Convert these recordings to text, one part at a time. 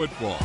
Football.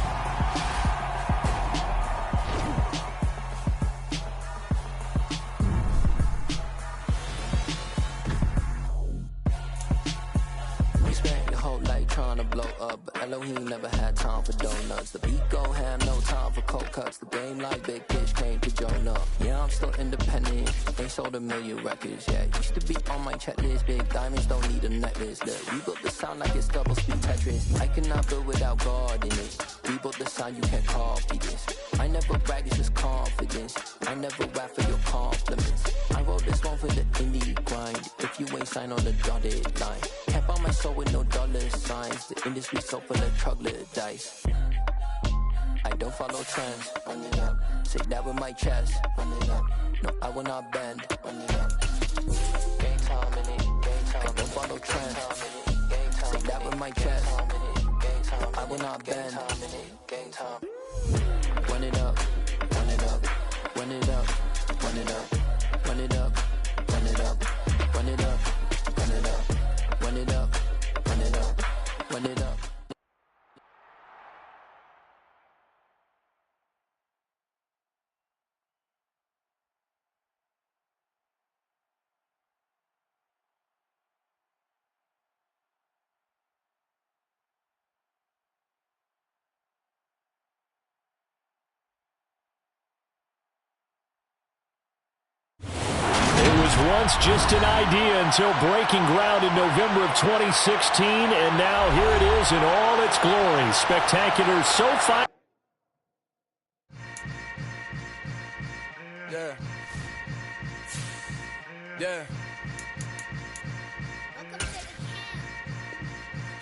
We spent your whole life trying to blow up, but Elohim never had time for donuts. The beat go ham, no time for cold cuts. The game like Big Fish came to Jonah. Yeah, I'm still independent. They sold 1 million records. Yeah, used to be on my checklist. Big diamonds don't need a necklace. Look, we built the sound like it's double speed Tetris. I cannot build without God in it. We built the sound, you can't copy this. I never brag, it's just confidence. I never rap for your compliments. I wrote this one for the indie grind. If you ain't signed on the dotted line, can't buy my soul with no dollar signs. The industry so full of troglodytes. I don't follow trends. Run it up. Say that with my chest. Run it up. No, I will not bend. Run it up. Game time in it. Game time. I don't follow trends. Say that with my chest. No, I will not bend. Game time. Run it up. Run it up. Run it up. Run it up. Run it up. Run it up. Run it up. Run it up. Run it up. Run it up. Run it up. Once just an idea until breaking ground in November of 2016, and now here it is in all its glory. Spectacular SoFi. Yeah. Yeah.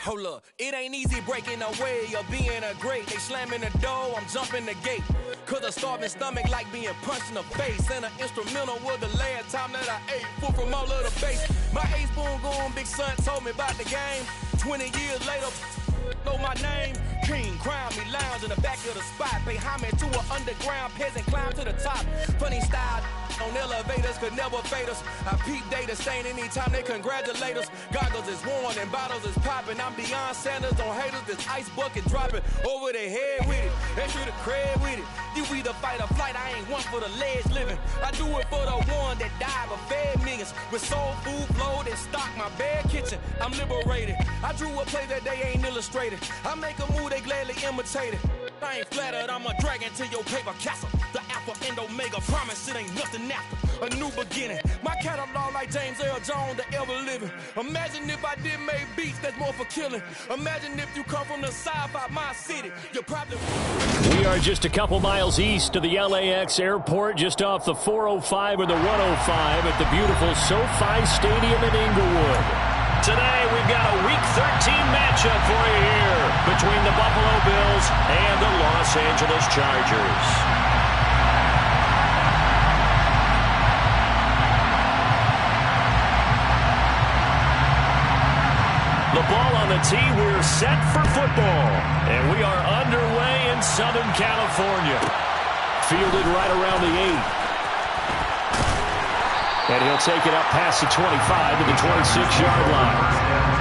Hold up, it ain't easy breaking away or being a great. They slamming the door, I'm jumping the gate. Cause a starving stomach like being punched in the face. And an instrumental was the last time that I ate food from all of the base. My A-spoon going, big son told me about the game. 20 years later, know my name. King, crown me, lounge in the back of the spot. Pay homage to an underground peasant, climb to the top. Funny style on elevators could never fade us. I peep data stain anytime they congratulate us. Goggles is worn and bottles is popping. I'm beyond Sanders on haters, this ice bucket dropping over their head with it. Extra the cred with it. You either fight or flight, I ain't one for the ledge living. I do it for the one that died but fed millions. With soul food flowed and stock my bad kitchen. I'm liberated. I drew a play that they ain't illustrated. I make a move, they gladly imitate it. I ain't flattered, I'm a dragon to your paper castle. The Alpha and Omega, promise it ain't nothing after. A new beginning. My catalog like James Earl Jones, the ever living. Imagine if I did make beats that's more for killing. Imagine if you come from the sci-fi, my city. You probably... We are just a couple miles east of the LAX airport, just off the 405 or the 105 at the beautiful SoFi Stadium in Inglewood. Today, we've got a Week 13 matchup for you here between the Buffalo Bills and the Los Angeles Chargers. The ball on the tee, we're set for football. And we are underway in Southern California. Fielded right around the 8. And he'll take it up past the 25 to the 26-yard line.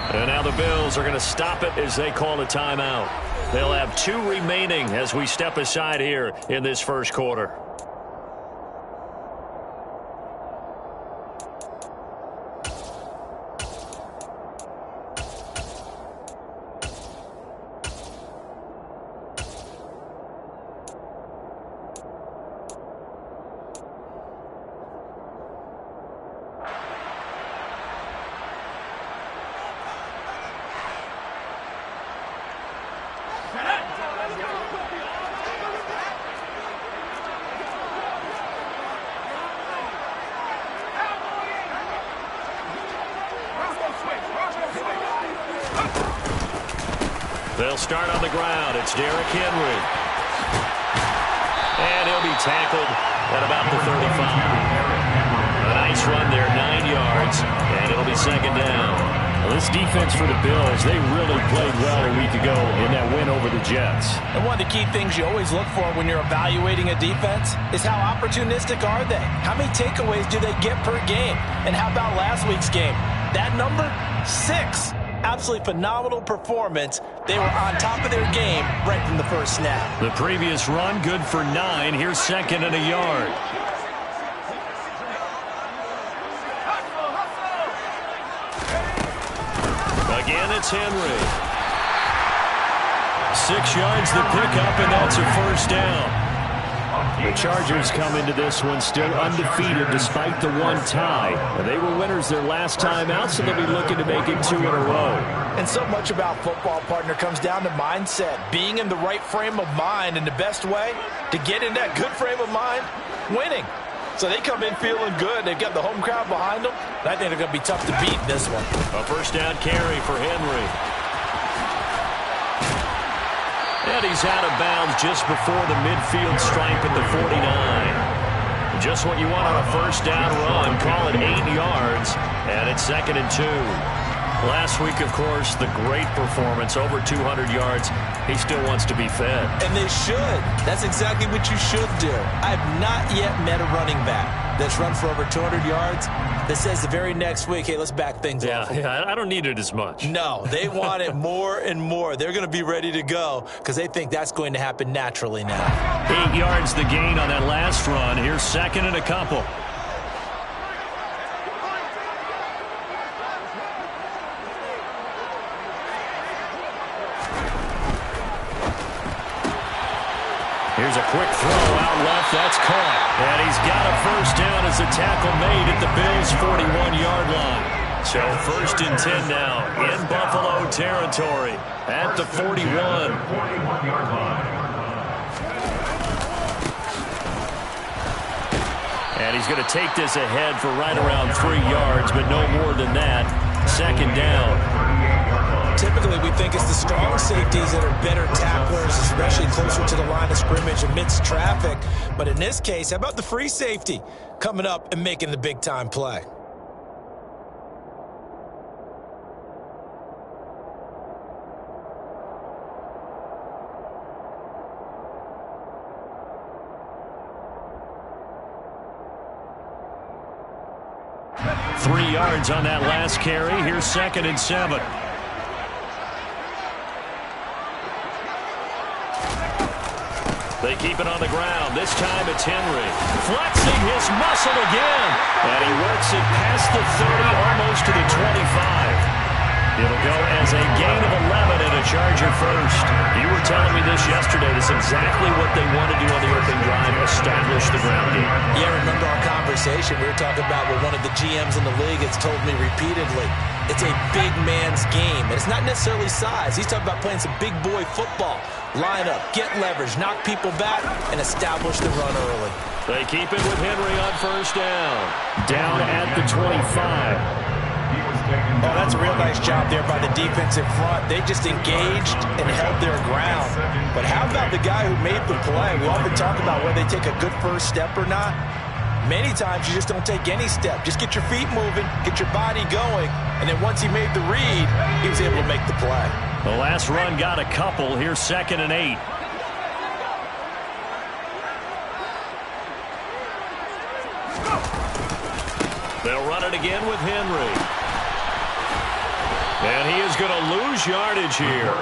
And now the Bills are going to stop it as they call a timeout. They'll have 2 remaining as we step aside here in this first quarter. They'll start on the ground. It's Derrick Henry. And he'll be tackled at about the 35. A nice run there, 9 yards, and it'll be second down. Well, this defense for the Bills, they really played well a week ago in that win over the Jets. And one of the key things you always look for when you're evaluating a defense is how opportunistic are they? How many takeaways do they get per game? And how about last week's game? That number, 6. Absolutely phenomenal performance. They were on top of their game right from the first snap. The previous run, good for 9. Here's second and a yard. Again, it's Henry. 6 yards the pickup, and that's a first down. The Chargers come into this one still undefeated despite the one tie. They were winners their last time out, so they'll be looking to make it 2 in a row. And so much about football, partner, comes down to mindset. Being in the right frame of mind, and the best way to get in that good frame of mind, winning. So they come in feeling good. They've got the home crowd behind them. And I think they're going to be tough to beat in this one. A first down carry for Henry. And he's out of bounds just before the midfield stripe at the 49. Just what you want on a first down run. Call it 8 yards. And it's second and 2. Last week, of course, the great performance, over 200 yards. He still wants to be fed. And they should. That's exactly what you should do. I've not yet met a running back that's run for over 200 yards that says the very next week, hey, let's back things off. Yeah, I don't need it as much. No, they want it more and more. They're going to be ready to go because they think that's going to happen naturally now. 8 yards the gain on that last run. Here's second and a couple. Here's a quick throw out left. That's caught. And he's got a first down as the tackle made at the Bills' 41-yard line. So first and 10 now in Buffalo territory at the 41. And he's going to take this ahead for right around 3 yards, but no more than that. Second down. Typically, we think it's the strong safeties that are better tacklers, especially closer to the line of scrimmage amidst traffic. But in this case, how about the free safety coming up and making the big-time play? Three yards on that last carry. Here's second and 7. They keep it on the ground. This time it's Henry. Flexing his muscle again. And he works it past the 30, almost to the 25. It'll go as a gain of 11 and a Charger first. You were telling me this yesterday. This is exactly what they want to do on the opening drive, establish the ground game. Yeah, remember our conversation. We were talking about what one of the GMs in the league has told me repeatedly. It's a big man's game. And it's not necessarily size. He's talking about playing some big boy football. Line up, get leverage, knock people back, and establish the run early. They keep it with Henry on first down. Down at the 25. Oh, that's a real nice job there by the defensive front. They just engaged and held their ground. But how about the guy who made the play? We often talk about whether they take a good first step or not. Many times you just don't take any step. Just get your feet moving, get your body going, and then once he made the read, he was able to make the play. The last run got a couple. Here's second and 8. They'll run it again with Henry. And he is going to lose yardage here.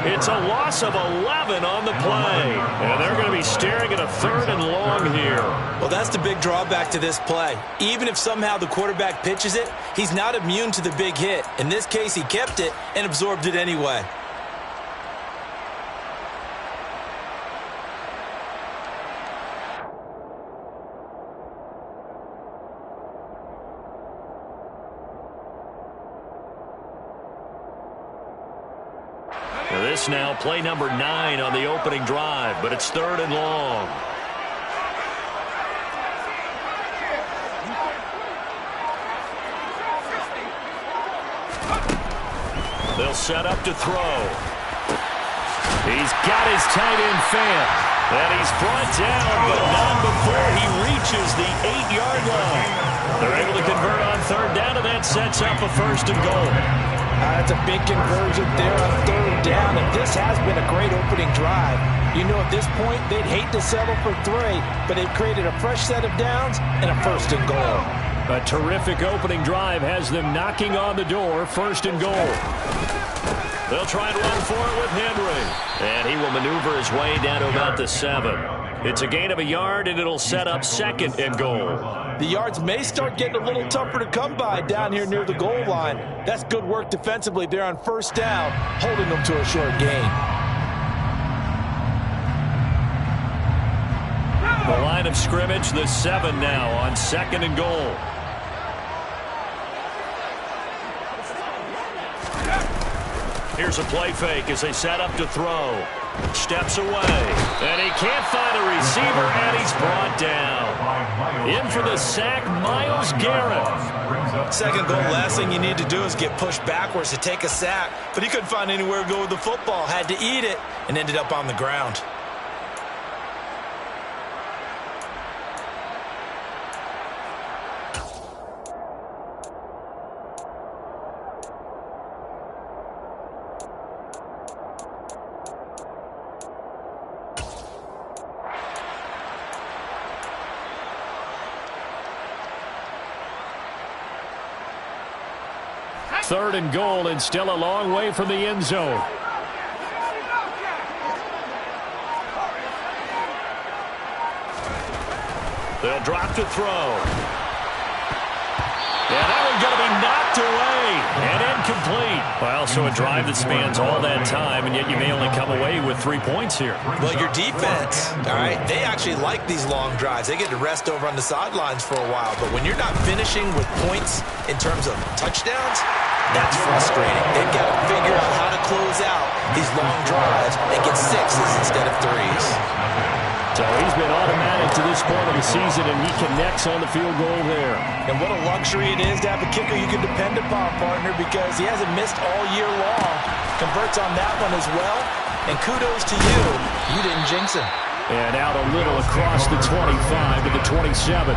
It's a loss of 11 on the play. And they're going to be staring at a 3rd and long here. Well, that's the big drawback to this play. Even if somehow the quarterback pitches it, he's not immune to the big hit. In this case, he kept it and absorbed it anyway. This now play number 9 on the opening drive, but it's 3rd and long. They'll set up to throw. He's got his tight end fan. And he's brought down, but not before he reaches the 8-yard line. They're able to convert on third down, and that sets up a first and goal. That's a big conversion there on third down, and this has been a great opening drive. You know, at this point, they'd hate to settle for 3, but they've created a fresh set of downs and a first and goal. A terrific opening drive has them knocking on the door, first and goal. They'll try and run for it with Henry. And he will maneuver his way down to about the 7. It's a gain of a yard, and it'll set up second and goal. The yards may start getting a little tougher to come by down here near the goal line. That's good work defensively there on first down, holding them to a short gain. The line of scrimmage, the 7 now on second and goal. Here's a play fake as they set up to throw. Steps away. And he can't find a receiver, and he's brought down. In for the sack, Myles Garrett. Second goal, last thing you need to do is get pushed backwards to take a sack. But he couldn't find anywhere to go with the football. Had to eat it and ended up on the ground. Third and goal, and still a long way from the end zone. They'll drop to throw. And that one's going to be knocked away and incomplete. Well, so a drive that spans all that time, and yet you may only come away with 3 points here. Well, your defense, all right, they actually like these long drives. They get to rest over on the sidelines for a while. But when you're not finishing with points in terms of touchdowns, that's frustrating. They've got to figure out how to close out these long drives and get 6s instead of 3s. So he's been automatic to this point of the season, and he connects on the field goal there. And what a luxury it is to have a kicker you can depend upon, partner, because he hasn't missed all year long. Converts on that one as well. And kudos to you. You didn't jinx him. And out a little across the 25 to the 27.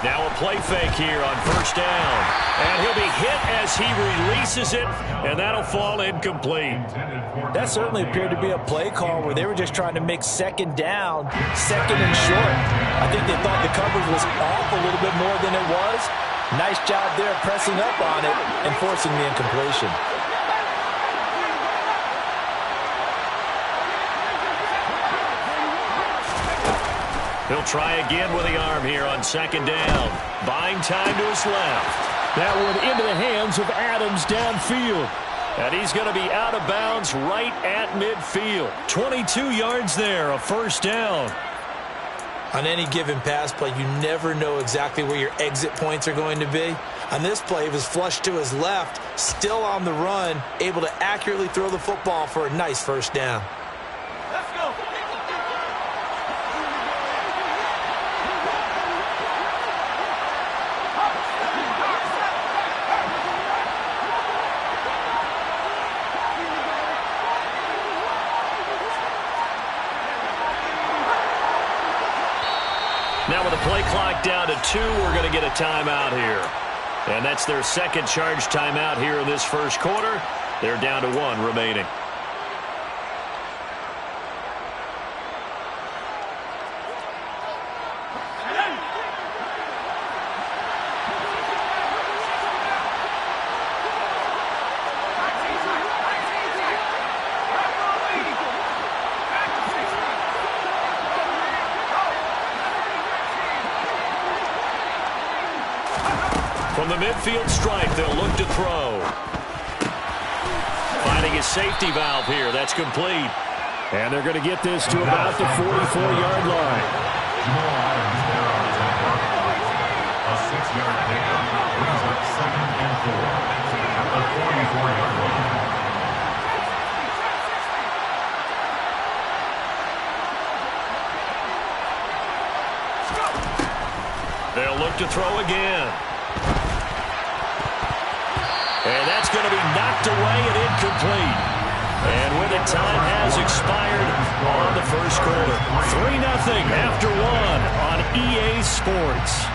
Now a play fake here on first down. And he'll be hit as he releases it, and that'll fall incomplete. That certainly appeared to be a play call where they were just trying to make second down, second and short. I think they thought the coverage was off a little bit more than it was. Nice job there pressing up on it and forcing the incompletion. He'll try again with the arm here on second down. Buying time to his left. That one into the hands of Adams downfield. And he's going to be out of bounds right at midfield. 22 yards there, a first down. On any given pass play, you never know exactly where your exit points are going to be. On this play, he was flushed to his left, still on the run, able to accurately throw the football for a nice first down. Let's go. Now with the play clock down to 2, we're going to get a timeout here. And that's their second charge timeout here in this first quarter. They're down to 1 remaining. From the midfield stripe, they'll look to throw. Finding a safety valve here. That's complete. And they're going to get this to about the 44-yard line. Jamal Adams there on the a 6-yard pickup brings up 2nd and 4 at the 44-yard line. They'll look to throw again. And that's going to be knocked away and incomplete. And with it, time has expired on the first quarter. 3-0 after 1 on EA Sports.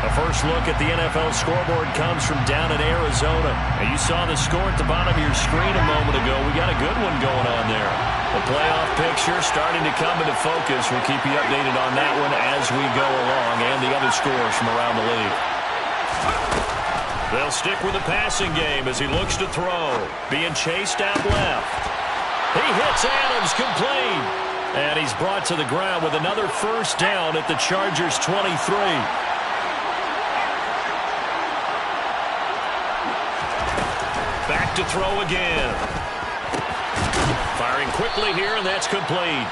A first look at the NFL scoreboard comes from down in Arizona. And you saw the score at the bottom of your screen a moment ago. We got a good one going on there. The playoff picture starting to come into focus. We'll keep you updated on that one as we go along, and the other scores from around the league. They'll stick with the passing game as he looks to throw. Being chased out left. He hits Adams complete. And he's brought to the ground with another first down at the Chargers' 23. Back to throw again. Firing quickly here, and that's complete.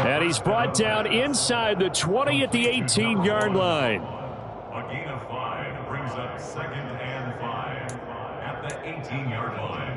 And he's brought down inside the 20 at the 18-yard line. A gain of 5 brings up 2nd and 5 at the 18-yard line.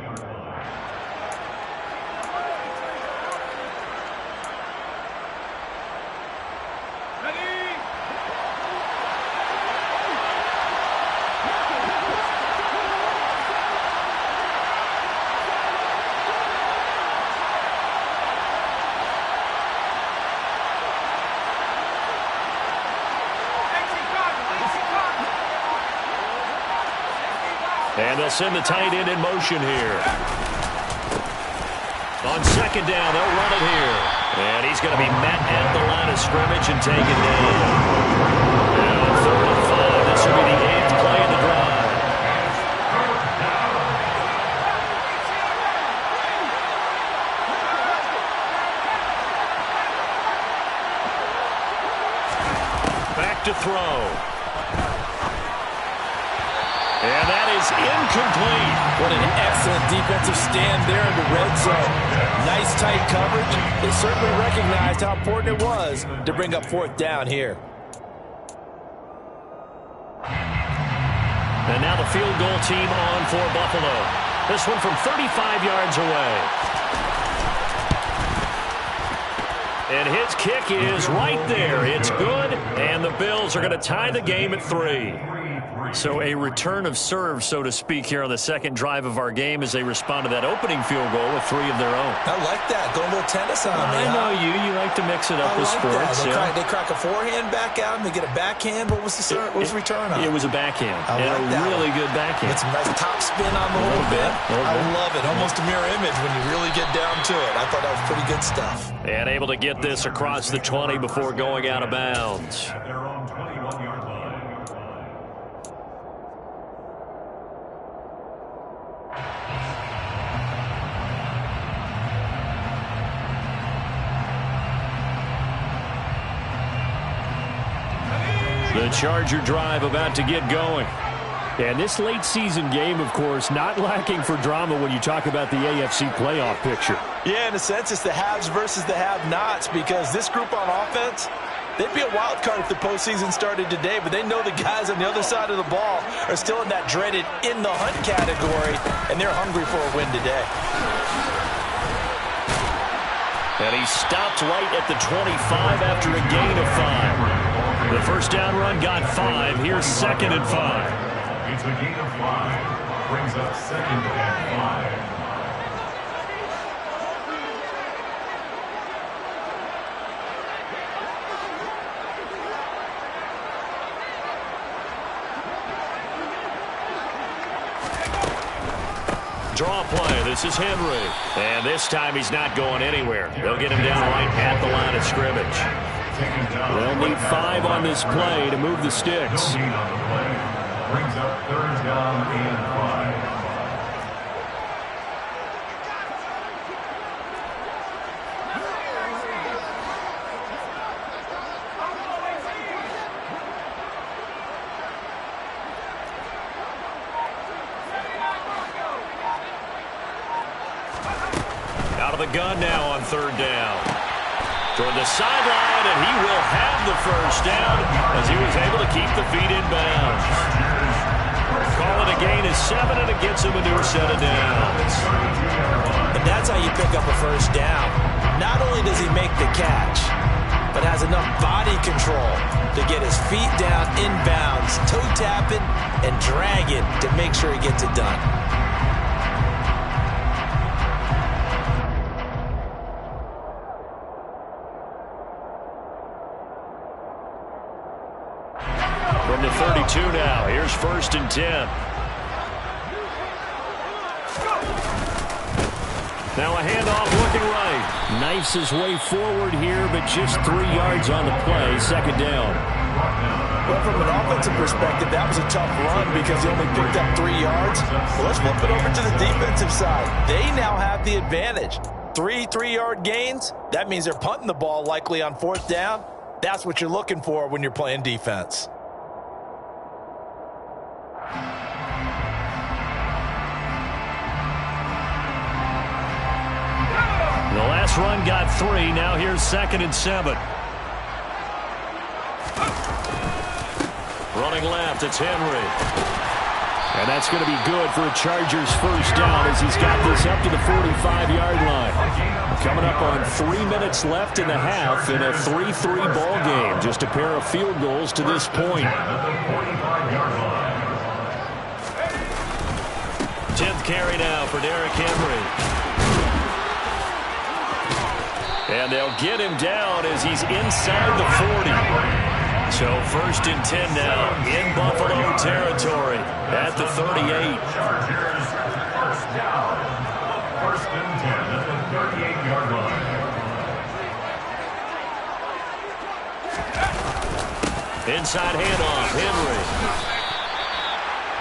And they'll send the tight end in motion here. On second down, they'll run it here. And he's going to be met at the line of scrimmage and taken down. And on 3rd and 5, this will be the 8th play of the drive. Back to throw. And that is incomplete. What an excellent defensive stand there in the red zone. Nice tight coverage. They certainly recognized how important it was to bring up 4th down here. And now the field goal team on for Buffalo. This one from 35 yards away. And his kick is right there. It's good, and the Bills are going to tie the game at 3. So a return of serve, so to speak, here on the second drive of our game as they respond to that opening field goal with 3 of their own. I like that. Go a little tennis on me. I know you. You like to mix it up with sports. They crack a forehand back out, and they get a backhand. What was the return on? It was a backhand. And a really good backhand. With some nice top spin on the whole bit. I love it. Almost a mirror image when you really get down to it. I thought that was pretty good stuff. And able to get this across the 20 before going out of bounds. Their own 21-yard line. The Charger drive about to get going. And this late season game, of course, not lacking for drama when you talk about the AFC playoff picture. Yeah, in a sense, it's the haves versus the have-nots, because this group on offense, they'd be a wild card if the postseason started today, but they know the guys on the other side of the ball are still in that dreaded in-the-hunt category, and they're hungry for a win today. And he stopped right at the 25 after a gain of 5. The first down run got 5. Here's 2nd and 5. It's a gain of 5. Brings up 2nd and 5. Draw play. This is Henry. And this time he's not going anywhere. They'll get him down right at the line of scrimmage. They'll need 5 on this play to move the sticks. Brings up 3rd down and 5. out of the gun now on third down. Toward the sideline, and he will have the first down as he was able to keep the feet in bounds. Call it a gain of 7, and it gets him a new set of downs. And that's how you pick up a first down. Not only does he make the catch, but has enough body control to get his feet down in bounds, toe tapping and drag it to make sure he gets it done. From the 32 now, here's 1st and 10. Now a handoff looking right. Knifes his way forward here, but just 3 yards on the play. 2nd down. Well, from an offensive perspective, that was a tough run because he only picked up 3 yards. Well, let's flip it over to the defensive side. They now have the advantage. 3 3-yard gains. That means they're punting the ball likely on 4th down. That's what you're looking for when you're playing defense. The last run got 3. Now here's 2nd and 7. Running left, it's Henry. And that's going to be good for a Chargers first down as he's got this up to the 45-yard line. Coming up on 3 minutes left in the half in a 3-3 ball game. Just a pair of field goals to this point. 10th carry now for Derrick Henry. And they'll get him down as he's inside the 40. So 1st and 10 now in Buffalo territory at the 38. Chargers, first down. 1st and 10 at the 38-yard line. Inside handoff, Henry.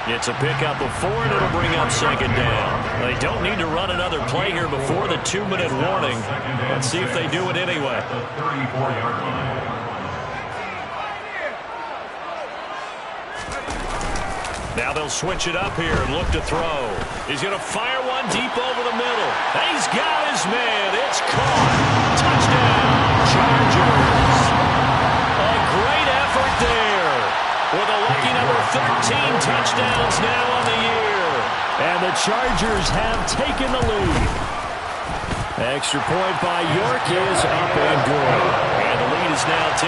It's a pickup of 4, and it'll bring up 2nd down. They don't need to run another play here before the 2-minute warning. Let's see if they do it anyway. 34-yard line. Now they'll switch it up here and look to throw. He's going to fire one deep over the middle. He's got his man. It's caught. Touchdown, Chargers. A great effort there. With a lucky number 13 touchdowns now on the year. And the Chargers have taken the lead. Extra point by York is up and good. And the lead is now 10-3.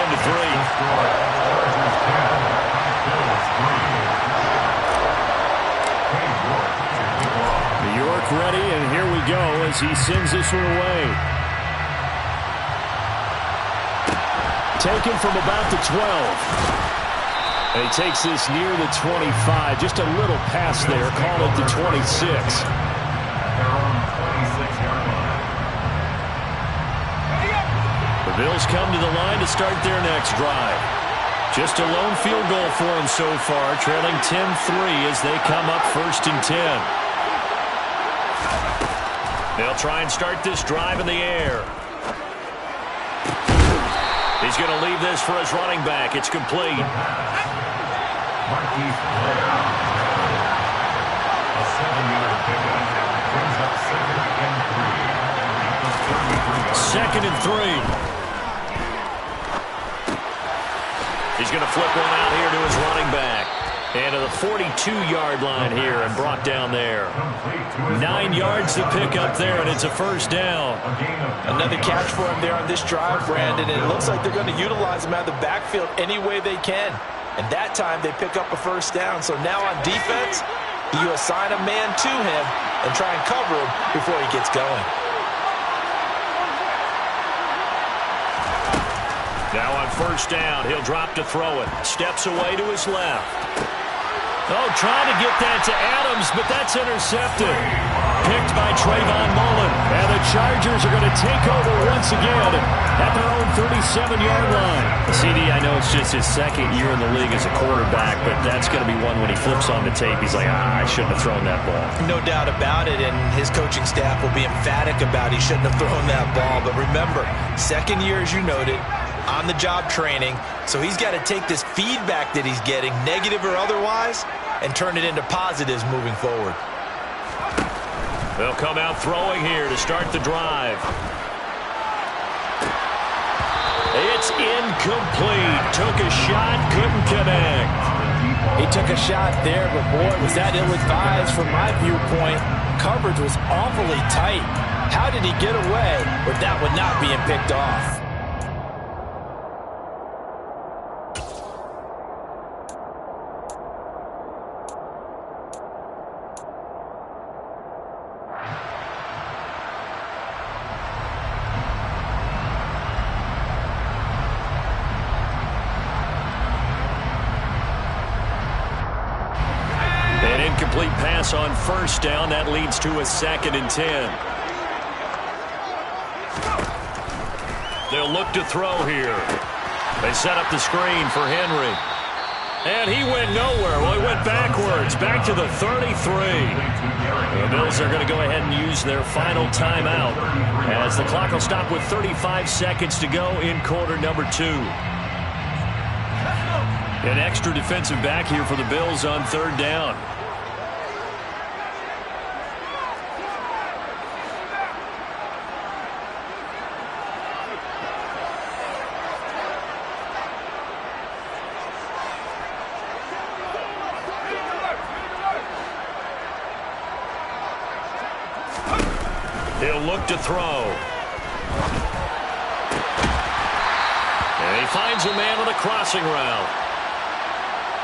York ready, and here we go as he sends this one away. Taken from about the 12. And he takes this near the 25. Just a little pass there. Call it the 26. The Bills come to the line to start their next drive. Just a lone field goal for them so far, trailing 10-3 as they come up 1st and 10. They'll try and start this drive in the air. He's going to leave this for his running back. It's complete. Marquise Blair. A 7-yard pickup brings up 2nd and 3. 2nd and 3. He's going to flip one out here to his running back. And to the 42-yard line here and brought down there. 9 yards to pick up there, and it's a first down. Another catch for him there on this drive, Brandon, and it looks like they're going to utilize him out of the backfield any way they can. And that time they pick up a first down. So now on defense, you assign a man to him and try and cover him before he gets going. Now on first down, he'll drop to throw it. Steps away to his left. Oh, trying to get that to Adams, but that's intercepted. Picked by Trayvon Mullen. And the Chargers are going to take over once again at their own 37-yard line. CD, I know it's just his 2nd year in the league as a quarterback, but that's going to be one when he flips on the tape. He's like, I shouldn't have thrown that ball. No doubt about it, and his coaching staff will be emphatic about he shouldn't have thrown that ball. But remember, 2nd year, as you noted, on-the-job training, so he's got to take this feedback that he's getting, negative or otherwise, and turn it into positives moving forward. They'll come out throwing here to start the drive. It's incomplete. Took a shot, couldn't connect. He took a shot there, but boy, was that ill-advised from my viewpoint. Coverage was awfully tight. How did he get away with that one not being picked off? Incomplete pass on first down. That leads to a 2nd and 10. They'll look to throw here. They set up the screen for Henry. And he went nowhere. Well, he went backwards, back to the 33. The Bills are going to go ahead and use their final timeout as the clock will stop with 35 seconds to go in quarter number 2. An extra defensive back here for the Bills on 3rd down. He'll look to throw. And he finds a man on a crossing route.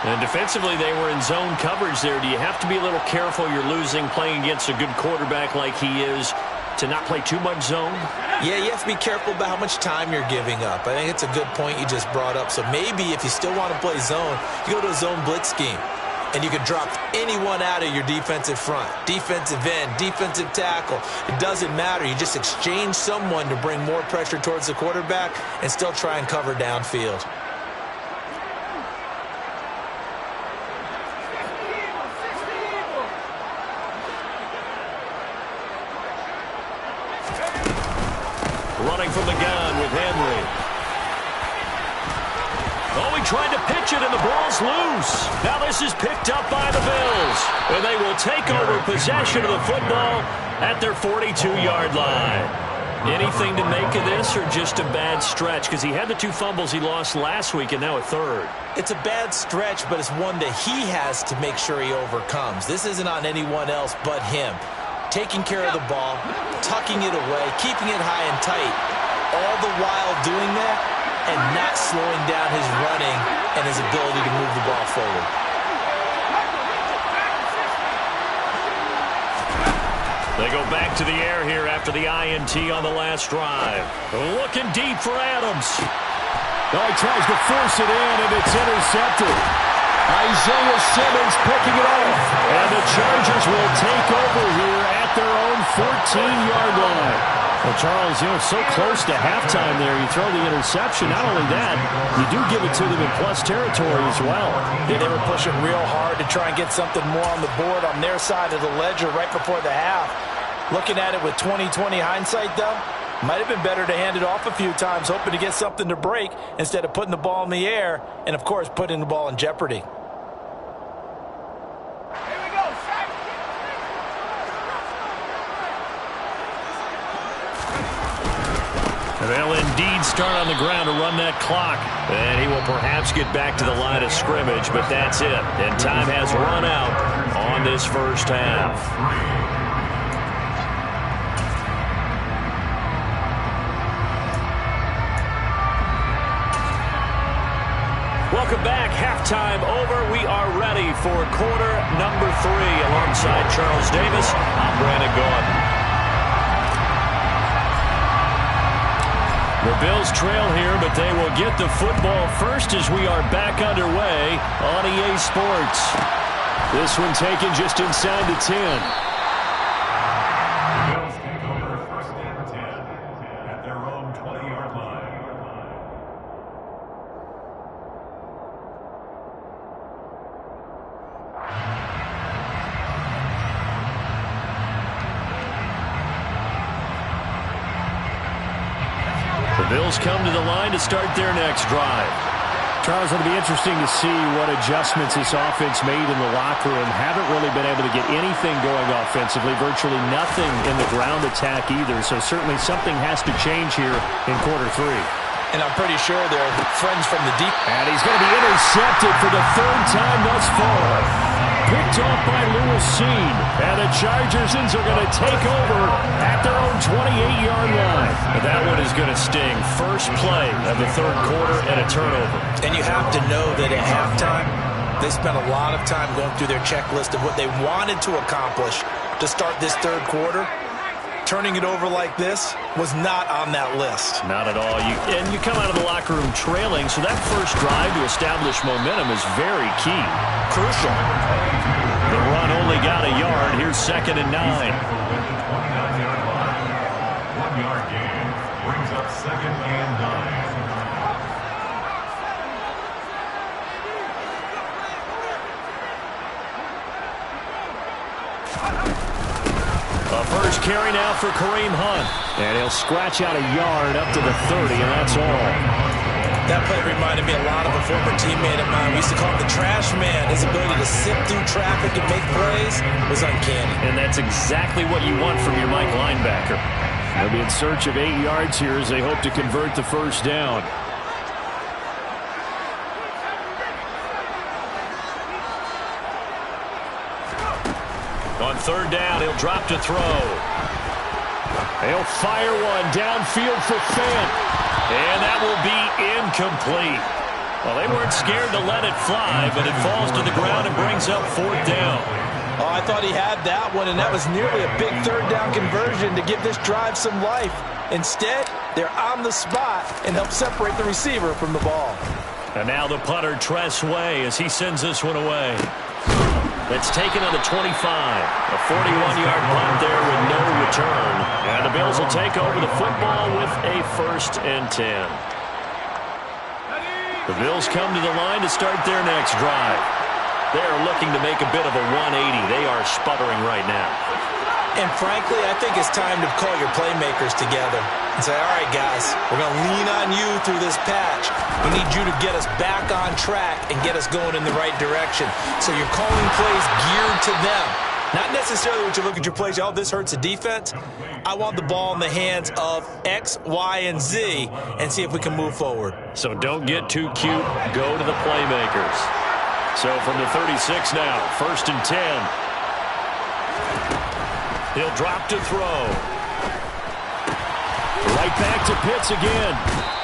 And defensively, they were in zone coverage there. Do you have to be a little careful? You're losing playing against a good quarterback like he is to not play too much zone? Yeah, you have to be careful about how much time you're giving up. I think it's a good point you just brought up. So maybe if you still want to play zone, you go to a zone blitz scheme. And you can drop anyone out of your defensive front, defensive end, defensive tackle. It doesn't matter. You just exchange someone to bring more pressure towards the quarterback and still try and cover downfield. Running from the gun with Henry. Oh, he tried to pitch it, and the ball's loose. Now this is picked up by the Bills, and they will take over possession of the football at their 42-yard line. Anything to make of this, or just a bad stretch? Because he had the 2 fumbles he lost last week, and now a 3rd. It's a bad stretch, but it's one that he has to make sure he overcomes. This isn't on anyone else but him. Taking care of the ball, tucking it away, keeping it high and tight, all the while doing that and not slowing down his running and his ability to move the ball forward. They go back to the air here after the INT on the last drive. Looking deep for Adams. Oh, he tries to force it in, and it's intercepted. Isaiah Simmons picking it off. And the Chargers will take over here at their own 14-yard line. Well, Charles, you know, so close to halftime there. You throw the interception. Not only that, you do give it to them in plus territory as well. Yeah, they were pushing real hard to try and get something more on the board on their side of the ledger right before the half. Looking at it with 20/20 hindsight, though, might have been better to hand it off a few times, hoping to get something to break instead of putting the ball in the air and, of course, putting the ball in jeopardy. They'll indeed start on the ground to run that clock. And he will perhaps get back to the line of scrimmage, but that's it. And time has run out on this first half. Welcome back. Halftime over. We are ready for quarter number 3. Alongside Charles Davis, I'm Brandon Gaudin. The Bills trail here, but they will get the football first as we are back underway on EA Sports. This one taken just inside the 10. The Bills take over 1st and 10 at their own 20-yard line. The Bills come to the line to start their next drive. Charles, it'll be interesting to see what adjustments this offense made in the locker room. Haven't really been able to get anything going offensively, virtually nothing in the ground attack either. So certainly something has to change here in quarter 3. And I'm pretty sure they're friends from the deep. And he's going to be intercepted for the 3rd time thus far. Picked off by Lewis Cine. And the Chargers are going to take over at their own 28-yard line. And that one is going to sting. First play of the 3rd quarter and a turnover. And you have to know that at halftime, they spent a lot of time going through their checklist of what they wanted to accomplish to start this 3rd quarter. Turning it over like this was not on that list. Not at all. You come out of the locker room trailing, so that first drive to establish momentum is very key. Crucial. The run only got a yard. Here's 2nd and 9. 1-yard gain brings up 2nd and 9. A first carry now for Kareem Hunt. And he'll scratch out a yard up to the 30, and that's all. That play reminded me a lot of a former teammate of mine. We used to call him the trash man. His ability to sift through traffic and make plays was uncanny. And that's exactly what you want from your Mike linebacker. They'll be in search of 8 yards here as they hope to convert the first down. On 3rd down, he'll drop to throw. He'll fire one downfield for Fant. And that will be incomplete. Well, they weren't scared to let it fly, but it falls to the ground and brings up 4th down. Oh, I thought he had that one, and that was nearly a big 3rd down conversion to give this drive some life. Instead, they're on the spot and help separate the receiver from the ball. And now the punter, Tress Way, as he sends this one away. That's taken on the 25. A 41-yard punt there with no return. And the Bills will take over the football with a 1st and 10. The Bills come to the line to start their next drive. They are looking to make a bit of a 180. They are sputtering right now. And frankly, I think it's time to call your playmakers together and say, all right, guys, we're going to lean on you through this patch. We need you to get us back on track and get us going in the right direction. So you're calling plays geared to them. Not necessarily when you look at your plays, oh, this hurts the defense. I want the ball in the hands of X, Y, and Z and see if we can move forward. So don't get too cute. Go to the playmakers. So from the 36 now, 1st and 10. He'll drop to throw. Right back to Pitts again.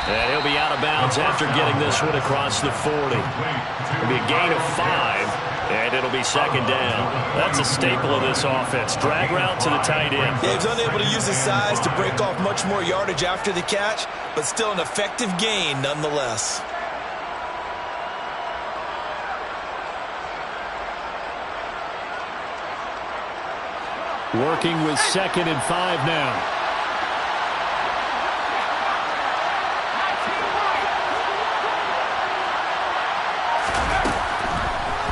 And he'll be out of bounds after getting this one across the 40. It'll be a gain of 5, and it'll be 2nd down. That's a staple of this offense. Drag route to the tight end. Yeah, he's unable to use his size to break off much more yardage after the catch, but still an effective gain nonetheless. Working with 2nd and 5 now.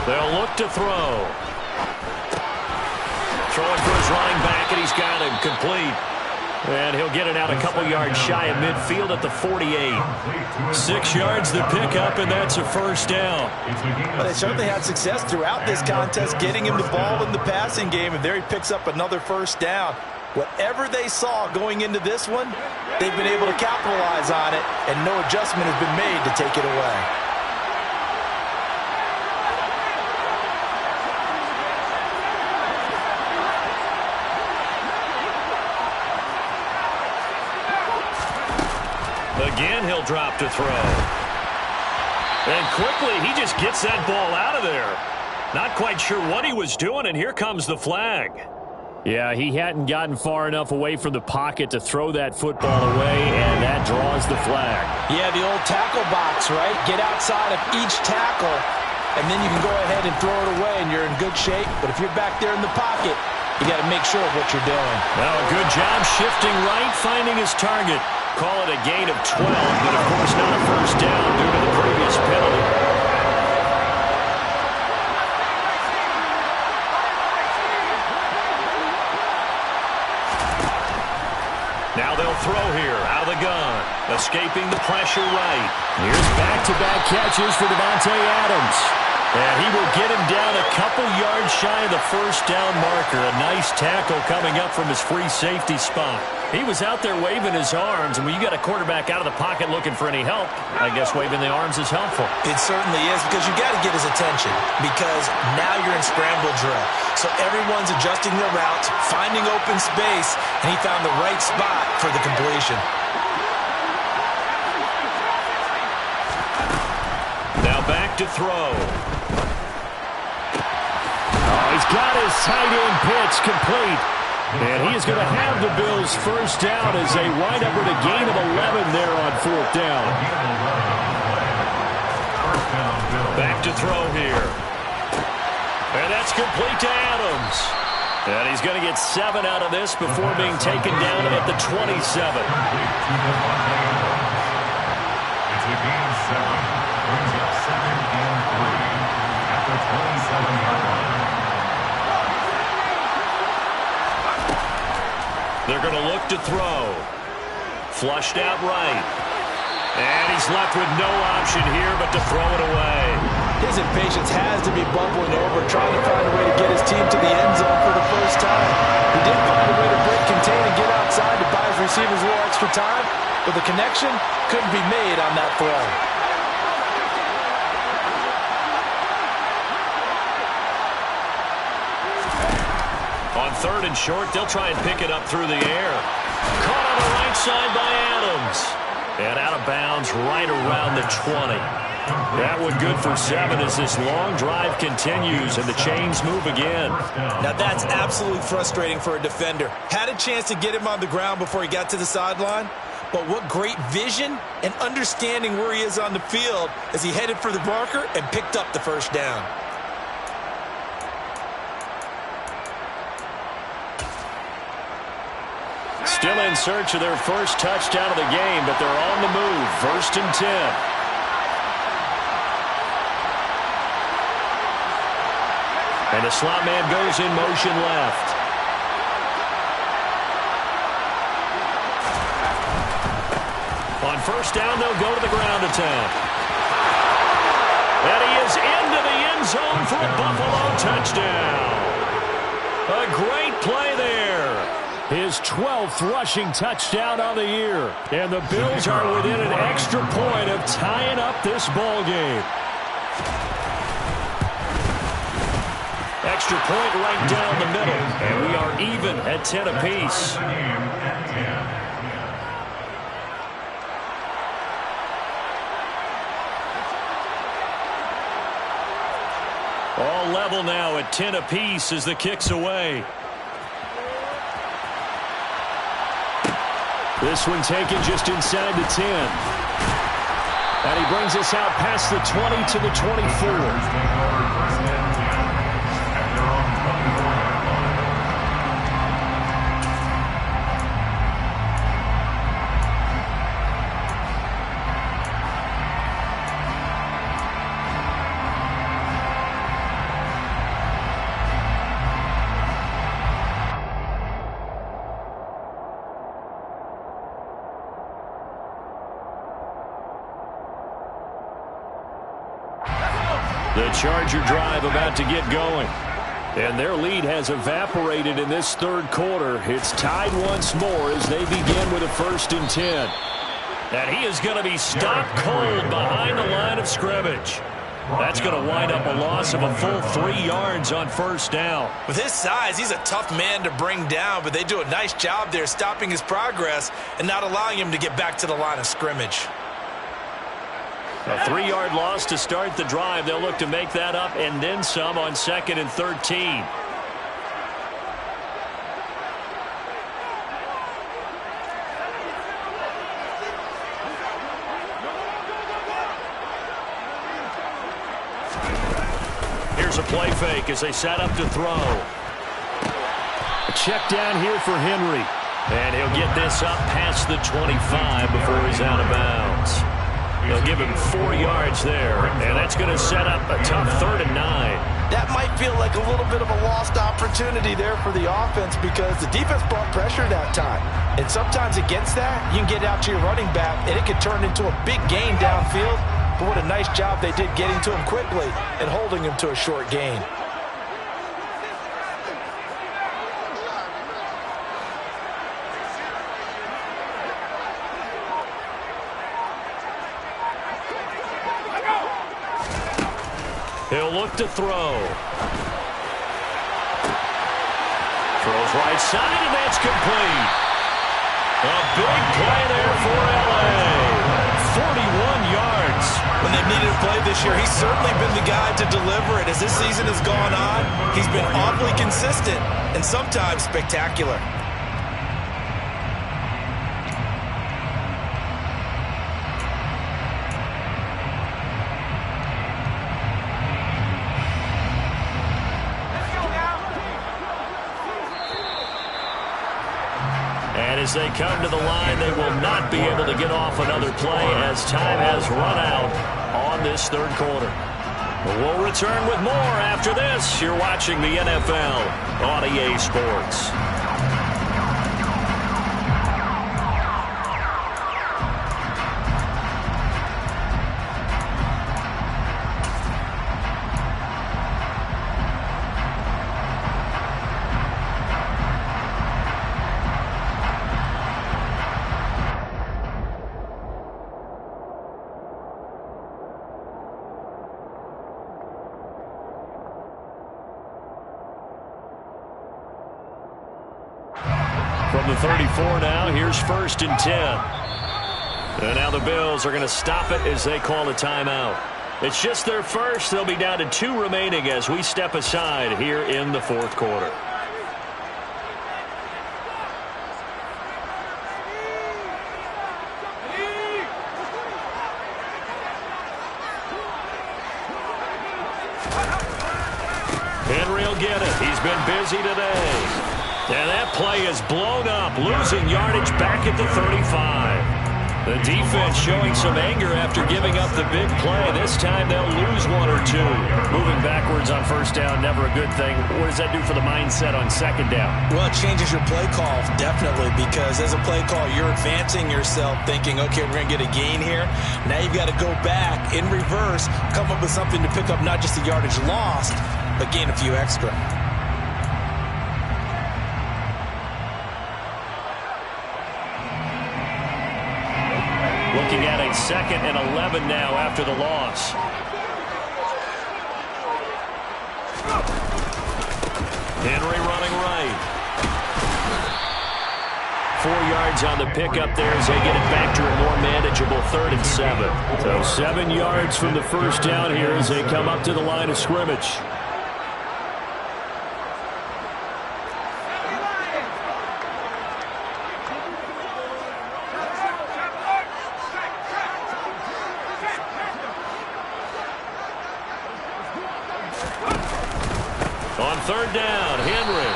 They'll look to throw. Throwing for his running back, and he's got him complete. And he'll get it out a couple yards shy of midfield at the 48. 6 yards to pick up, and that's a 1st down. But they certainly had success throughout this contest, getting him the ball in the passing game, and there he picks up another 1st down. Whatever they saw going into this one, they've been able to capitalize on it, and no adjustment has been made to take it away. Again, he'll drop to throw. And quickly, he just gets that ball out of there. Not quite sure what he was doing, and here comes the flag. Yeah, he hadn't gotten far enough away from the pocket to throw that football away, and that draws the flag. Yeah, the old tackle box, right? Get outside of each tackle, and then you can go ahead and throw it away, and you're in good shape. But if you're back there in the pocket, you got to make sure of what you're doing. Well, a good job shifting right, finding his target. Call it a gain of 12, but of course not a 1st down due to the previous penalty. Now they'll throw here out of the gun. Escaping the pressure right. Here's back-to-back catches for Davante Adams. And he will get him down a couple yards shy of the first down marker. A nice tackle coming up from his free safety spot. He was out there waving his arms, and when you got a quarterback out of the pocket looking for any help, I guess waving the arms is helpful. It certainly is, because you got to get his attention, because now you're in scramble drill. So everyone's adjusting their routes, finding open space, and he found the right spot for the completion. Now back to throw. Oh, he's got his tight end pitch complete. And he is going to have the Bills first down as they wind up with a gain of 11 there on fourth down. Back to throw here. And that's complete to Adams. And he's going to get 7 out of this before being taken down at the 27. It's a gain 7. Brings up 2nd and 3 at the 27-yard line. They're going to look to throw. Flushed out right. And he's left with no option here but to throw it away. His impatience has to be bubbling over, trying to find a way to get his team to the end zone for the first time. He did find a way to break contain and get outside to buy his receivers a little extra time, but the connection couldn't be made on that throw. On 3rd and short, they'll try and pick it up through the air. Caught on the right side by Adams. And out of bounds right around the 20. That one good for 7 as this long drive continues and the chains move again. Now that's absolutely frustrating for a defender. Had a chance to get him on the ground before he got to the sideline, but what great vision and understanding where he is on the field as he headed for the marker and picked up the first down. Still in search of their first touchdown of the game, but they're on the move. 1st and 10. And the slot man goes in motion left. On 1st down, they'll go to the ground attempt. And he is into the end zone for a Buffalo touchdown. A great play there. His 12th rushing touchdown on the year. And the Bills are within an extra point of tying up this ball game. Extra point right down the middle. And we are even at 10 apiece. All level now at 10 apiece as the kick's away. This one taken just inside the 10. And he brings us out past the 20 to the 24. The Charger drive about to get going. And their lead has evaporated in this 3rd quarter. It's tied once more as they begin with a 1st and 10. And he is going to be stopped cold behind the line of scrimmage. That's going to wind up a loss of a full 3 yards on 1st down. With his size, he's a tough man to bring down, but they do a nice job there stopping his progress and not allowing him to get back to the line of scrimmage. A 3-yard loss to start the drive. They'll look to make that up and then some on 2nd and 13. Here's a play fake as they set up to throw. A check down here for Henry. And he'll get this up past the 25 before he's out of bounds. They'll give him 4 yards there, and that's going to set up a tough 3rd and 9. that might feel like a little bit of a lost opportunity there for the offense because the defense brought pressure that time. And sometimes against that, you can get out to your running back, and it can turn into a big gain downfield. But what a nice job they did getting to him quickly and holding him to a short gain. He'll look to throw. Throws right side, and that's complete. A big play there for L.A. 41 yards. When they've needed a play this year, he's certainly been the guy to deliver it. As this season has gone on, he's been awfully consistent and sometimes spectacular. And as they come to the line, they will not be able to get off another play as time has run out on this third quarter. We'll return with more after this. You're watching the NFL on EA Sports. From the 34 now, here's 1st and 10. And now the Bills are going to stop it as they call a timeout. It's just their first. They'll be down to 2 remaining as we step aside here in the fourth quarter. Henry will get it. He's been busy today. And that play is blown up, losing yardage back at the 35. The defense showing some anger after giving up the big play. This time they'll lose 1 or 2. Moving backwards on first down, never a good thing. What does that do for the mindset on second down? Well, it changes your play call, definitely, because as a play call, you're advancing yourself thinking, okay, we're going to get a gain here. Now you've got to go back in reverse, come up with something to pick up not just the yardage lost, but gain a few extra. Looking at a 2nd and 11 now after the loss. Henry running right. 4 yards on the pickup there as they get it back to a more manageable 3rd and 7. So 7 yards from the first down here as they come up to the line of scrimmage. On 3rd down, Henry.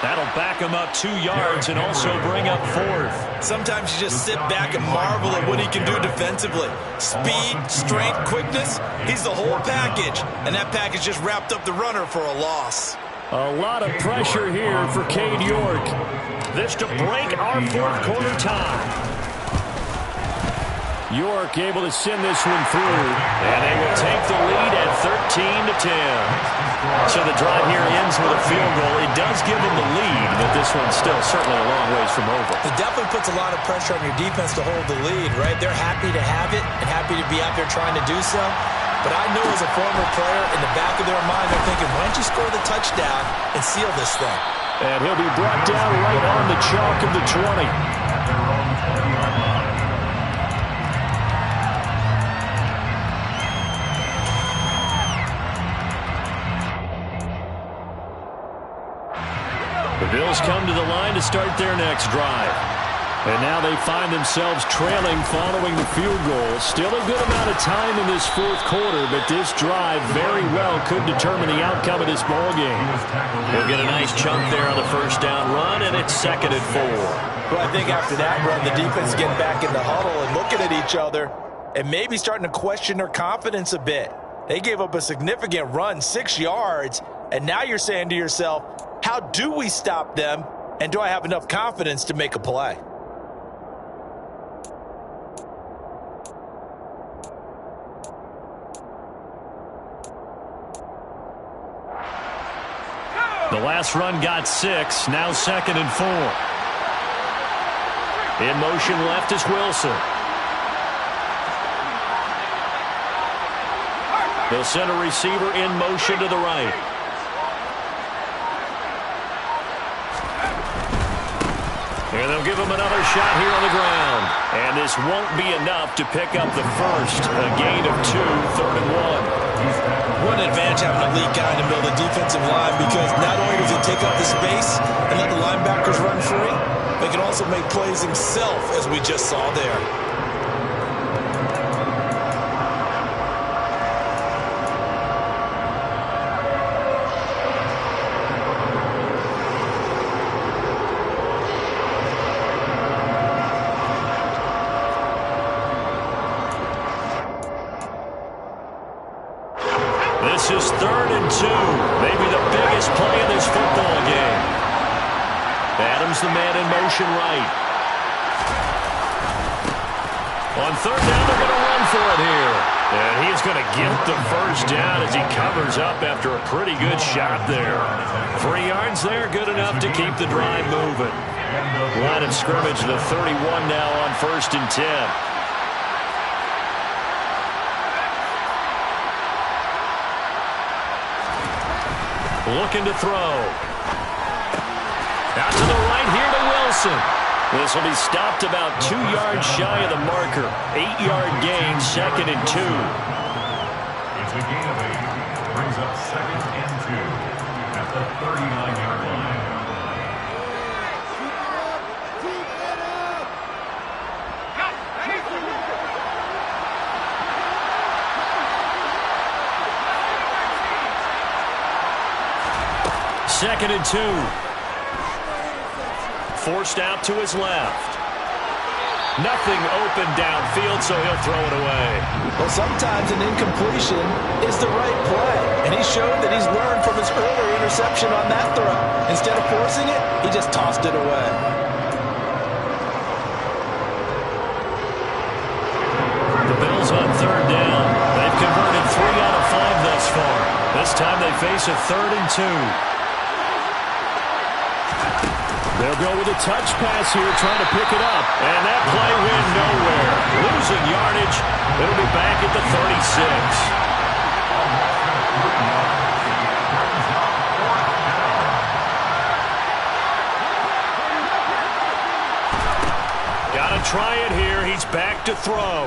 That'll back him up 2 yards and also bring up 4th. Sometimes you just sit back and marvel at what he can do defensively. Speed, strength, quickness, he's the whole package. And that package just wrapped up the runner for a loss. A lot of pressure here for Cade York. This to break our fourth quarter tie. York able to send this one through, and they will take the lead at 13-10. So the drive here ends with a field goal. It does give them the lead, but this one's still certainly a long ways from over. It definitely puts a lot of pressure on your defense to hold the lead, right? They're happy to have it and happy to be out there trying to do so. But I know as a former player, in the back of their mind, they're thinking, why don't you score the touchdown and seal this thing? And he'll be brought down right on the chalk of the 20. The Bills come to the line to start their next drive. And now they find themselves trailing following the field goal. Still a good amount of time in this fourth quarter, but this drive very well could determine the outcome of this ball game. They'll get a nice chunk there on the first down run, and it's 2nd and 4. Well, I think after that run, the defense is getting back in the huddle and looking at each other and maybe starting to question their confidence a bit. They gave up a significant run, 6 yards, and now you're saying to yourself, how do we stop them, and do I have enough confidence to make a play? The last run got 6, now 2nd and 4. In motion left is Wilson. The center receiver in motion to the right. And they'll give him another shot here on the ground. And this won't be enough to pick up the first. A gain of 2, 3rd and 1. What an advantage having a lead guy in the middle of the defensive line, because not only does he take up the space and let the linebackers run free, but he can also make plays himself, as we just saw there. This is 3rd and 2. Maybe the biggest play in this football game. Adams, the man in motion right. On 3rd down, they're going to run for it here. And he's going to get the first down as he covers up after a pretty good shot there. 3 yards there, good enough to keep the drive moving. Line of scrimmage, the 31 now on 1st and 10. Looking to throw. Out to the right here to Wilson. This will be stopped about 2 yards shy of the marker. 8-yard gain, 2nd and 2. It's a gain of 8. Brings up 2nd and 2 at the 39-yard line. Second and 2. Forced out to his left. Nothing open downfield, so he'll throw it away. Well, sometimes an incompletion is the right play, and he showed that he's learned from his earlier interception on that throw. Instead of forcing it, he just tossed it away. The Bills on 3rd down. They've converted 3 out of 5 thus far. This time they face a 3rd and 2. They'll go with a touch pass here, trying to pick it up. And that play went nowhere. Losing yardage. It'll be back at the 36. Gotta try it here. He's back to throw.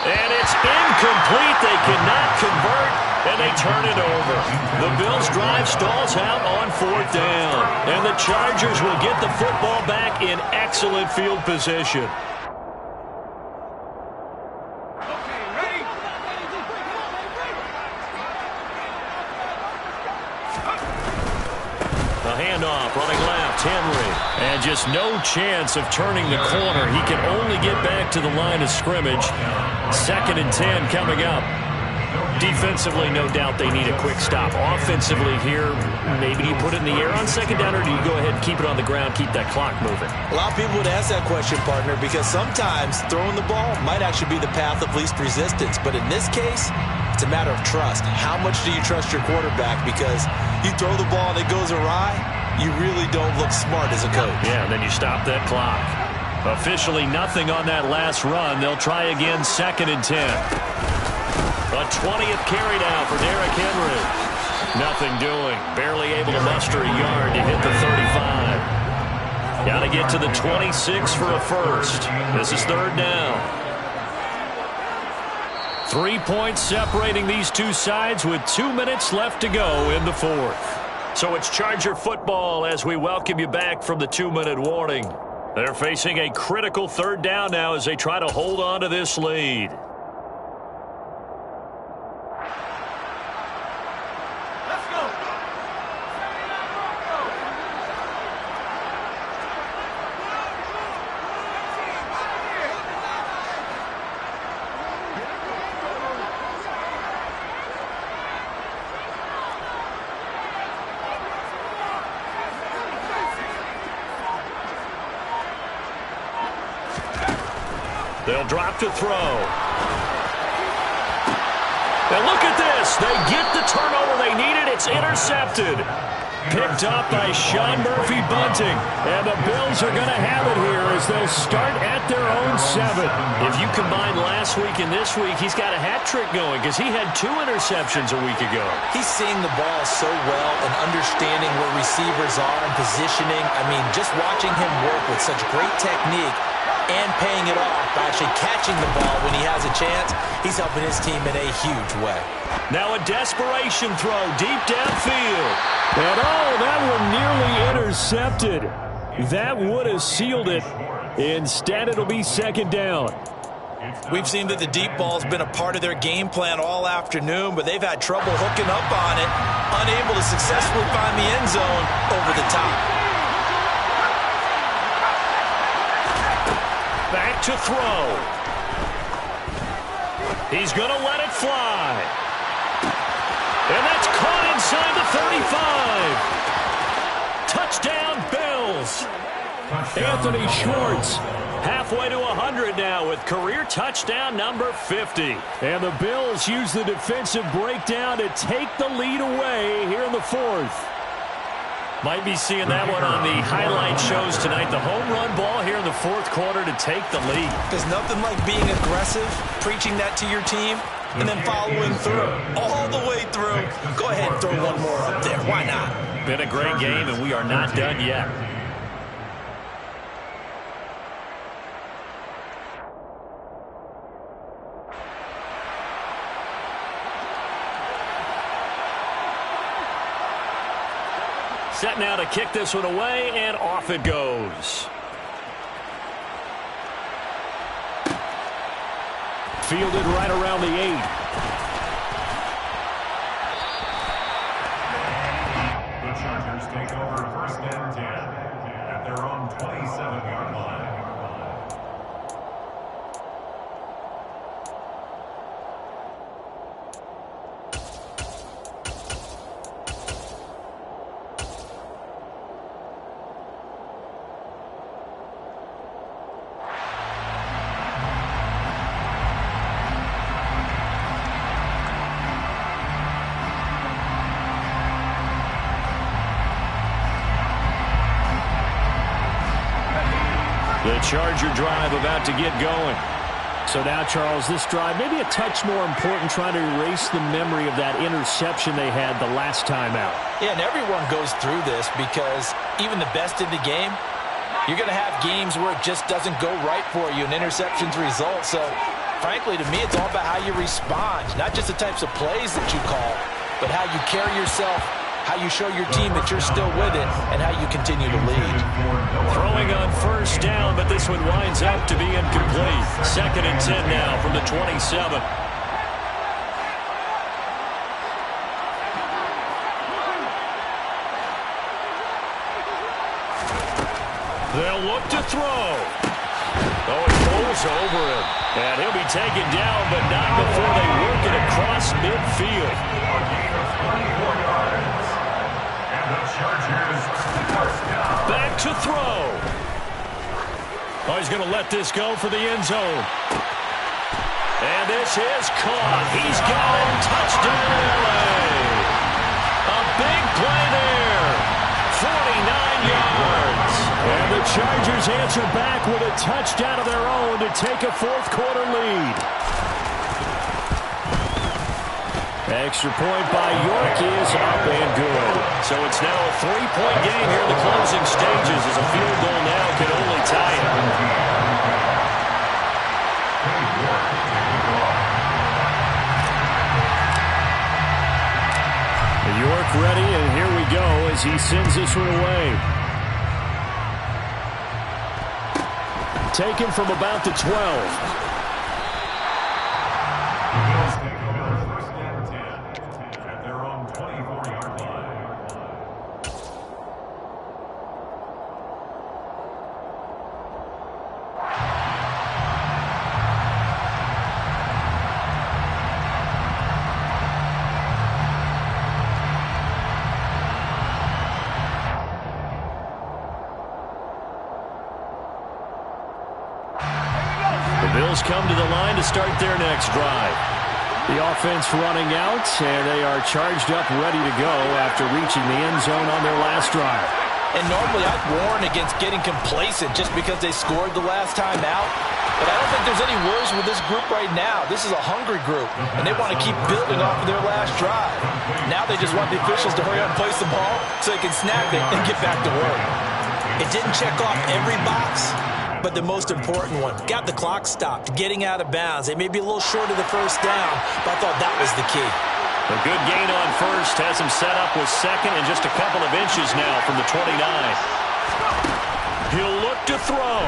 And it's incomplete. They cannot convert, and they turn it over. The Bills' drive stalls out on 4th down. And the Chargers will get the football back in excellent field position. The handoff, running left, Henry. And just no chance of turning the corner. He can only get back to the line of scrimmage. 2nd and 10 coming up. Defensively, no doubt they need a quick stop. Offensively here, maybe you put it in the air on 2nd down, or do you go ahead and keep it on the ground, keep that clock moving? A lot of people would ask that question, partner, because sometimes throwing the ball might actually be the path of least resistance. But in this case, it's a matter of trust. How much do you trust your quarterback? Because you throw the ball and it goes awry, you really don't look smart as a coach. Yeah, and then you stop that clock. Officially nothing on that last run. They'll try again, 2nd and 10. A 20th carry now for Derrick Henry. Nothing doing. Barely able to muster a yard to hit the 35. Got to get to the 26 for a first. This is 3rd down. 3 points separating these two sides with 2 minutes left to go in the 4th. So it's Charger football as we welcome you back from the 2-minute warning. They're facing a critical 3rd down now as they try to hold on to this lead. They'll drop to throw. And look at this. They get the turnover they needed. It's intercepted. Picked up by Sean Murphy-Bunting. And the Bills are going to have it here as they'll start at their own 7. If you combine last week and this week, he's got a hat trick going because he had 2 interceptions a week ago. He's seeing the ball so well and understanding where receivers are and positioning. I mean, just watching him work with such great technique and paying it off by actually catching the ball when he has a chance, he's helping his team in a huge way. Now a desperation throw deep downfield. And oh, that one nearly intercepted. That would have sealed it. Instead, it'll be second down. We've seen that the deep ball's been a part of their game plan all afternoon, but they've had trouble hooking up on it, unable to successfully find the end zone over the top. Back to throw. He's going to let it fly. And that's caught inside the 35. Touchdown, Bills. Anthony Schwartz halfway to 100 now with career touchdown number 50. And the Bills use the defensive breakdown to take the lead away here in the 4th. Might be seeing that one on the highlight shows tonight. The home run ball here in the 4th quarter to take the lead. There's nothing like being aggressive, preaching that to your team, and then following through. All the way through. Go ahead and throw one more up there. Why not? Been a great game, and we are not done yet. Set now to kick this one away, and off it goes. Fielded right around the 8. The Chargers take over 1st and 10 at their own 27-yard line. The Charger drive about to get going. So now, Charles, this drive maybe a touch more important, trying to erase the memory of that interception they had the last time out. Yeah, and everyone goes through this because even the best in the game, you're going to have games where it just doesn't go right for you, and interceptions result. So, frankly, to me, it's all about how you respond, not just the types of plays that you call, but how you carry yourself, how you show your team that you're still with it, and how you continue to lead. Throwing on 1st down, but this one winds up to be incomplete. 2nd and 10 now from the 27. They'll look to throw. Oh, it rolls over him. And he'll be taken down, but not before they work it across midfield. A gain of 24 yards. And the Chargers 1st down. Back to throw. Oh, he's going to let this go for the end zone. And this is caught. He's got it. Touchdown, LA. A big play there. 49 yards. And the Chargers answer back with a touchdown of their own to take a 4th quarter lead. Extra point by York is up and good. So it's now a 3-point game here in the closing stages as a field goal now can only tie it. York ready, and here we go as he sends this one away. Taken from about the 12. Bills come to the line to start their next drive. The offense running out, and they are charged up, ready to go after reaching the end zone on their last drive. And normally I'd warn against getting complacent just because they scored the last time out. But I don't think there's any worries with this group right now. This is a hungry group, and they want to keep building off of their last drive. Now they just want the officials to hurry up and place the ball so they can snap it and get back to work. It didn't check off every box, but the most important one, got the clock stopped, getting out of bounds. They may be a little short of the first down, but I thought that was the key. A good gain on first has him set up with second and just a couple of inches now from the 29. He'll look to throw.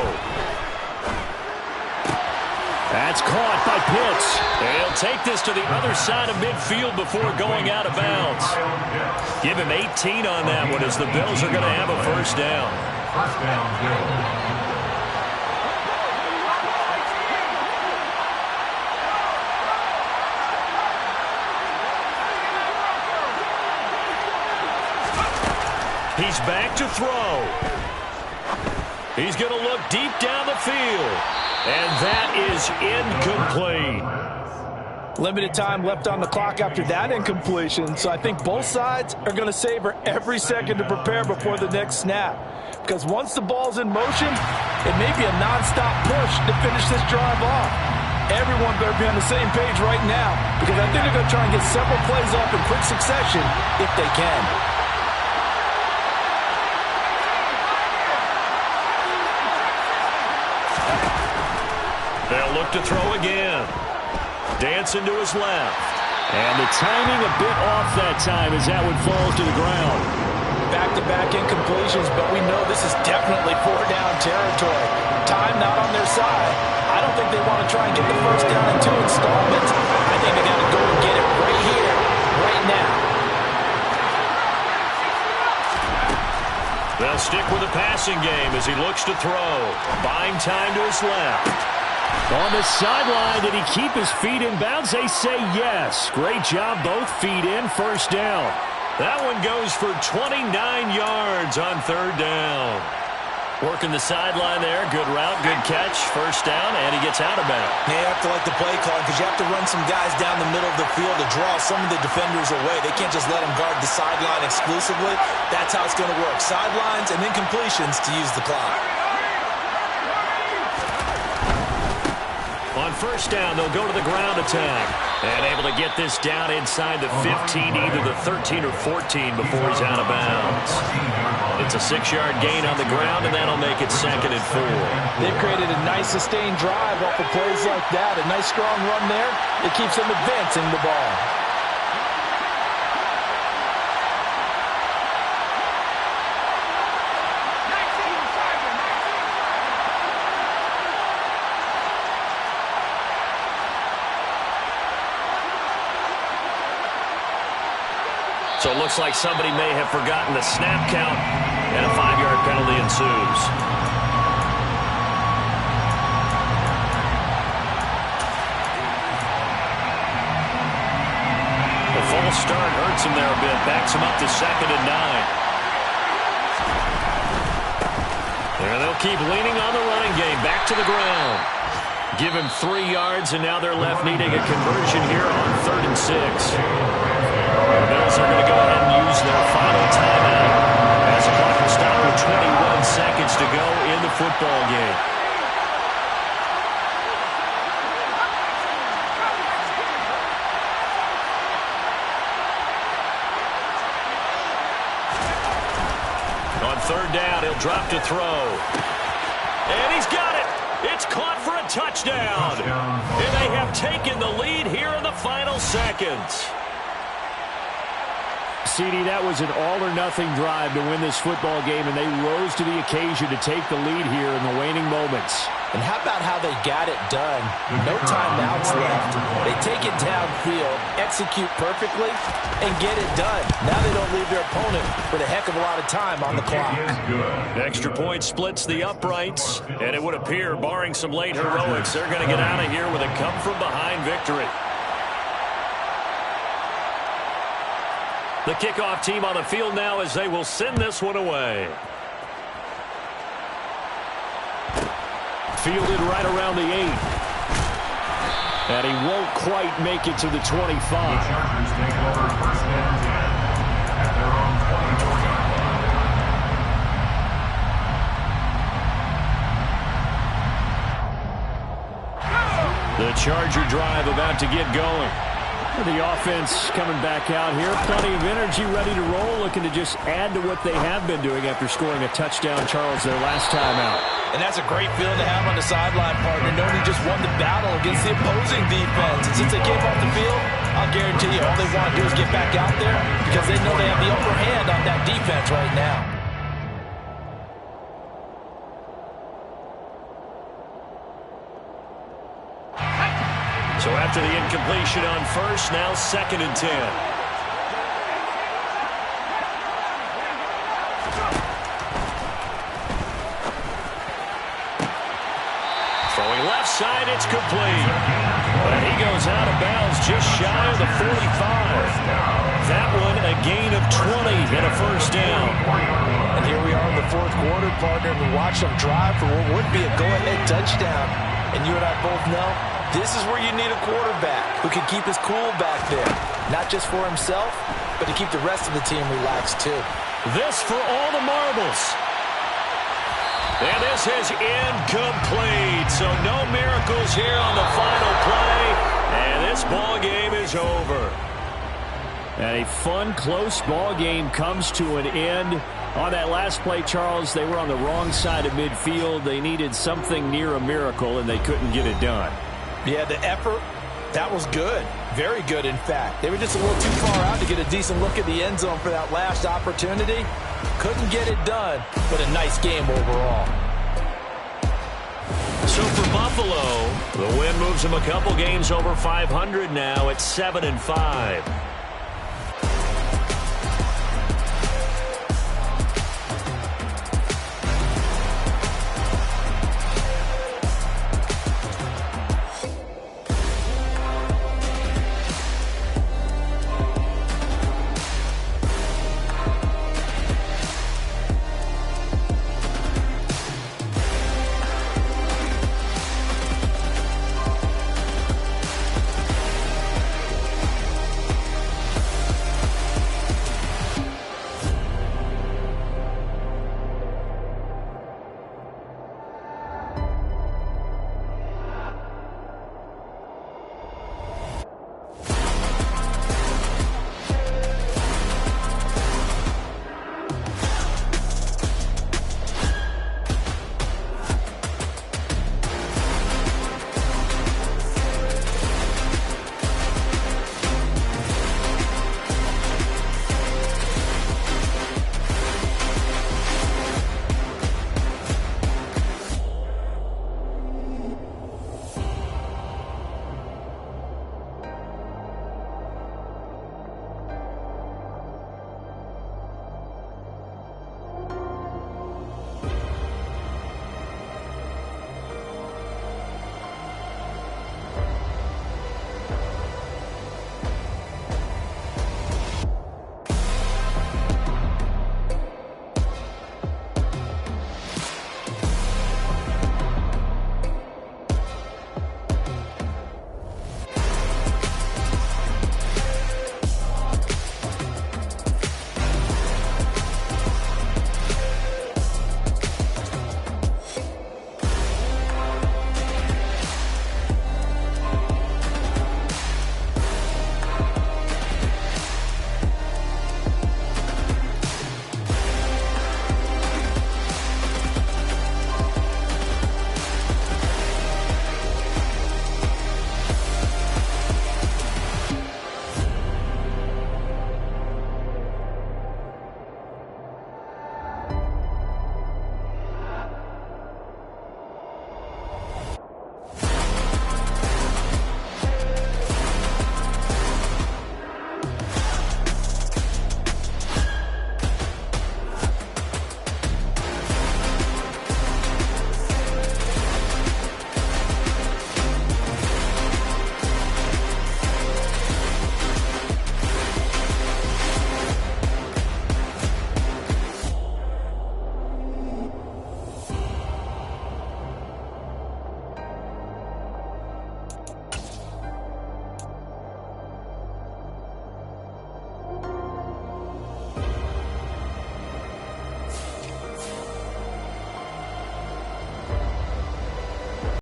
That's caught by Pitts. He'll take this to the other side of midfield before going out of bounds. Give him 18 on that one as the Bills are going to have a first down. First down, Bills. He's back to throw. He's going to look deep down the field. And that is incomplete. Limited time left on the clock after that incompletion, so I think both sides are going to savor every second to prepare before the next snap. Because once the ball's in motion, it may be a nonstop push to finish this drive off. Everyone better be on the same page right now, because I think they're going to try and get several plays off in quick succession if they can. They'll look to throw again. Dancing to his left. And the timing a bit off that time as that one falls to the ground. Back-to-back incompletions, but we know this is definitely four-down territory. Time not on their side. I don't think they want to try and get the first down in 2 installments. I think they got to go and get it right here, right now. They'll stick with the passing game as he looks to throw. Buying time to his left. On the sideline, did he keep his feet in bounds? They say yes. Great job, both feet in, first down. That one goes for 29 yards on third down. Working the sideline there. Good route, good catch, first down, and he gets out of bounds. Yeah, you have to like the play call because you have to run some guys down the middle of the field to draw some of the defenders away. They can't just let them guard the sideline exclusively. That's how it's going to work. Sidelines and incompletions to use the clock. On first down, they'll go to the ground attack. And able to get this down inside the 15, either the 13 or 14 before he's out of bounds. It's a 6-yard gain on the ground, and that'll make it 2nd and 4. They've created a nice sustained drive off of plays like that. A nice strong run there. It keeps them advancing the ball. So it looks like somebody may have forgotten the snap count, and a 5-yard penalty ensues. The false start hurts him there a bit, backs him up to 2nd and 9. And they'll keep leaning on the running game, back to the ground. Give him 3 yards, and now they're left needing a conversion here on 3rd and 6. The Bills are going to go ahead and use their final timeout as the clock will stop with 21 seconds to go in the football game. On 3rd down, he'll drop to throw. And he's got it. It's caught for a touchdown. And they have taken the lead here in the final seconds. CD, that was an all-or-nothing drive to win this football game, and they rose to the occasion to take the lead here in the waning moments. And how about how they got it done? No timeouts left. They take it downfield, execute perfectly, and get it done. Now they don't leave their opponent with a heck of a lot of time on the clock. Extra point splits the uprights, and it would appear, barring some late heroics, they're going to get out of here with a come-from-behind victory. The kickoff team on the field now as they will send this one away. Fielded right around the 8. And he won't quite make it to the 25. The Chargers take over first and 10 at their own 24-yard line. The Charger drive about to get going. The offense coming back out here. Plenty of energy, ready to roll, looking to just add to what they have been doing after scoring a touchdown, Charles, their last time out. And that's a great feeling to have on the sideline, partner, knowing he just won the battle against the opposing defense. And since they came off the field, I'll guarantee you all they want to do is get back out there because they know they have the upper hand on that defense right now. So after the incompletion on first, now 2nd and 10. Throwing left side, it's complete. But he goes out of bounds just shy of the 45. That one a gain of 20 and a first down. And here we are in the fourth quarter, partner, and we watch them drive for what would be a go-ahead touchdown. And you and I both know this is where you need a quarterback who can keep his cool back there. Not just for himself, but to keep the rest of the team relaxed too. This for all the marbles. And this is incomplete. So no miracles here on the final play. And this ball game is over. And a fun, close ball game comes to an end. On that last play, Charles, they were on the wrong side of midfield. They needed something near a miracle, and they couldn't get it done. Yeah, the effort, that was good. Very good, in fact. They were just a little too far out to get a decent look at the end zone for that last opportunity. Couldn't get it done, but a nice game overall. So for Buffalo, the win moves them a couple games over 500 now at 7-5.